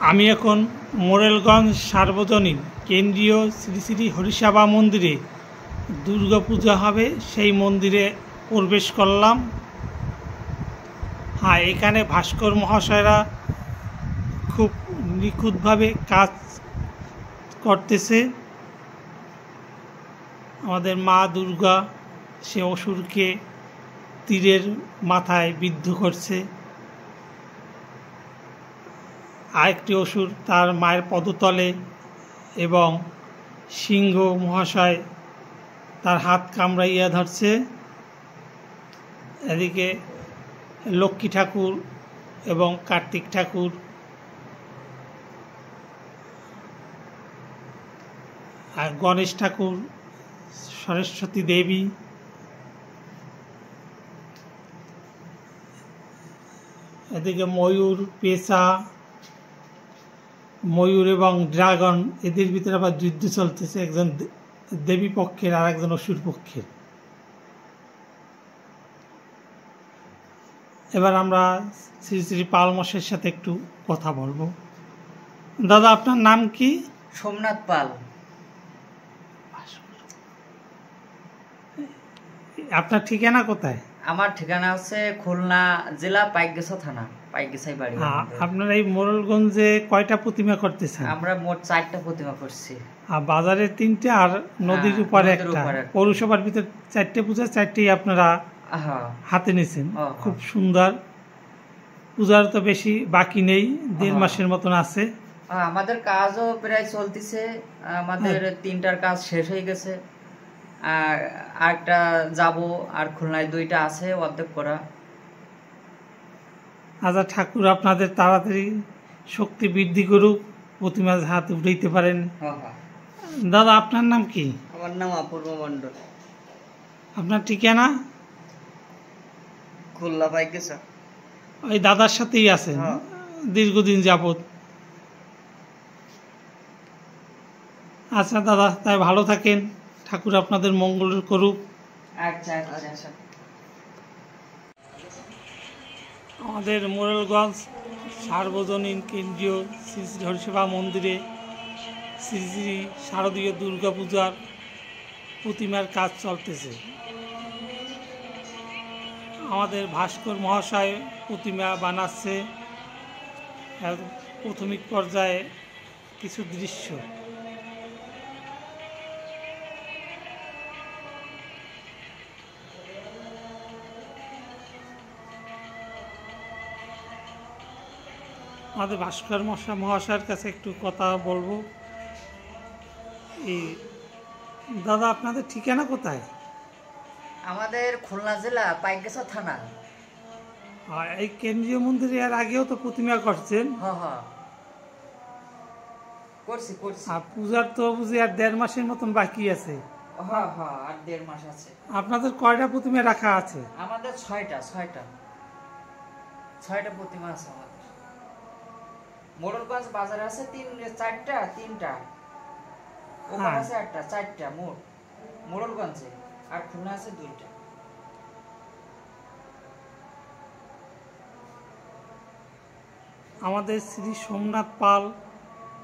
আমি এখন মোরেলগঞ্জ সার্বজনীন কেন্দ্রীয় শ্রী শ্রী হরিসভা মন্দিরে দুর্গাপূজা হবে সেই মন্দিরে প্রবেশ করলাম। হ্যাঁ, এখানে ভাস্কর মহাশয়রা খুব নিখুঁতভাবে কাজ করতেছে। আমাদের মা দুর্গা সে অসুরকে তীরের মাথায় বিদ্ধ করছে। আরেকটি অসুর তার মায়ের পদতলে এবং সিংহ মহাশয় তার হাত কামড়াইয়া ধরছে। এদিকে লক্ষ্মী ঠাকুর এবং কার্তিক ঠাকুর আর গণেশ ঠাকুর, সরস্বতী দেবী, এদিকে ময়ূর, পেঁচা, ময়ূর এবং ড্রাগন, এদের ভিতরে আবার যুদ্ধ চলতেছে, একজন দেবী পক্ষের আর একজন অসুর পক্ষের। এবার আমরা শ্রী শ্রী পাল মশাইয়ের সাথে একটু কথা বলবো। দাদা, আপনার নাম কি? সোমনাথ পাল। আপনার ঠিকানা কোথায়? আমার ঠিকানা হচ্ছে খুলনা জেলা পাইকগাছা থানা, পাইকগাছাই বাড়ি। আপনার এই মোরেলগঞ্জে কয়টা প্রতিমা করতেছেন? আমরা মোট 4টা প্রতিমা করছি। আর বাজারে 3টে আর নদীর উপরে একটা। পৌরসভার ভিতর 4টে পূজা, 4টেই আপনারা হাতে নিয়েছেন। খুব সুন্দর। পূজার তো বেশি বাকি নেই, 1.5 মাসের মতন আছে। আমাদের কাজও প্রায় চলতেছে। আমাদের 3টার কাজ শেষ হয়ে গেছে, আর আরেকটা যাব, আর খুলনায় 2টা আছে অর্ধেক করা। আচ্ছা, ঠাকুর আপনাদের তাড়াতাড়ি শক্তি বৃদ্ধি করুক, প্রতিমা হাতে উঠাইতে পারেন। দাদা, আপনার নাম কি? আমার নাম অপূর্ব মণ্ডল। আপনার ঠিকানা? খুলনা পাইকগাছা। ওই দাদার সাথেই আছেন দীর্ঘদিন যাবত। আচ্ছা দাদা, তাই ভালো থাকেন, ঠাকুর আপনাদের মঙ্গল করুক। আচ্ছা আচ্ছা। আমাদের মোরেলগঞ্জ সার্বজনীন কেন্দ্রীয় শ্রী শ্রী হরিসভা মন্দিরে শ্রী শ্রী শারদীয় দুর্গাপূজার প্রতিমার কাজ চলতেছে। আমাদের ভাস্কর মহাশয় প্রতিমা বানাচ্ছে। প্রাথমিক পর্যায়ে কিছু দৃশ্য। আমাদের ভাস্কর মহাশয়ের কাছে একটু কথা বলবো। এই দাদা, আপনাদের ঠিকানা কোথায়? আমাদের খুলনা জেলা পাইকগাছা থানা। এই কেন্দ্রীয় মন্দিরে এর আগেও তো প্রতিমা করছেন। করছি। আর পূজার তো বুঝি আর 1.5 মাসের মতন বাকি আছে। আর 1.5 মাস আছে। আপনাদের কয়টা প্রতিমা রাখা আছে? আমাদের 6টা প্রতিমা আছে। আমাদের মোরেলগঞ্জ বাজারে আছে 3টা, ওখানে আছে 4টা মোট মোরেলগঞ্জে, আর খুলনা আছে 2টা। আমাদের শ্রী সোমনাথ পাল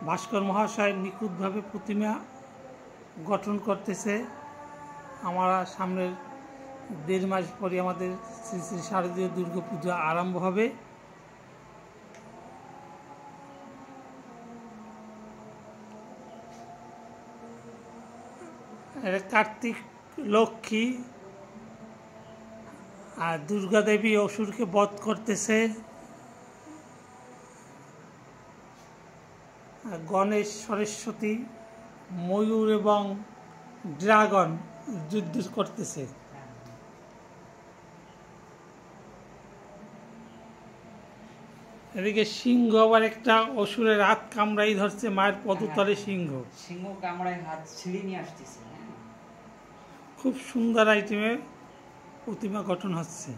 ভাস্কর মহাশয় নিখুঁতভাবে প্রতিমা গঠন করতেছে। আমরা সামনের 1.5 মাস পরে আমাদের শ্রী শ্রী শারদীয় দুর্গাপূজা আরম্ভ হবে। কার্তিক, লক্ষ্মী আর দুর্গা দেবী অসুরকে বধ করতেছে। গণেশ, সরস্বতী, ময়ূর এবং ড্রাগন যুদ্ধ করতেছে। এদিকে সিংহ আবার একটা অসুরের হাত কামড়াই ধরছে, মায়ের পদতলে সিংহ কামড়ায় হাত ছিঁড়ে নিয়ে আসতেছে। খুব সুন্দর আইটেমে প্রতিমা গঠন হচ্ছে।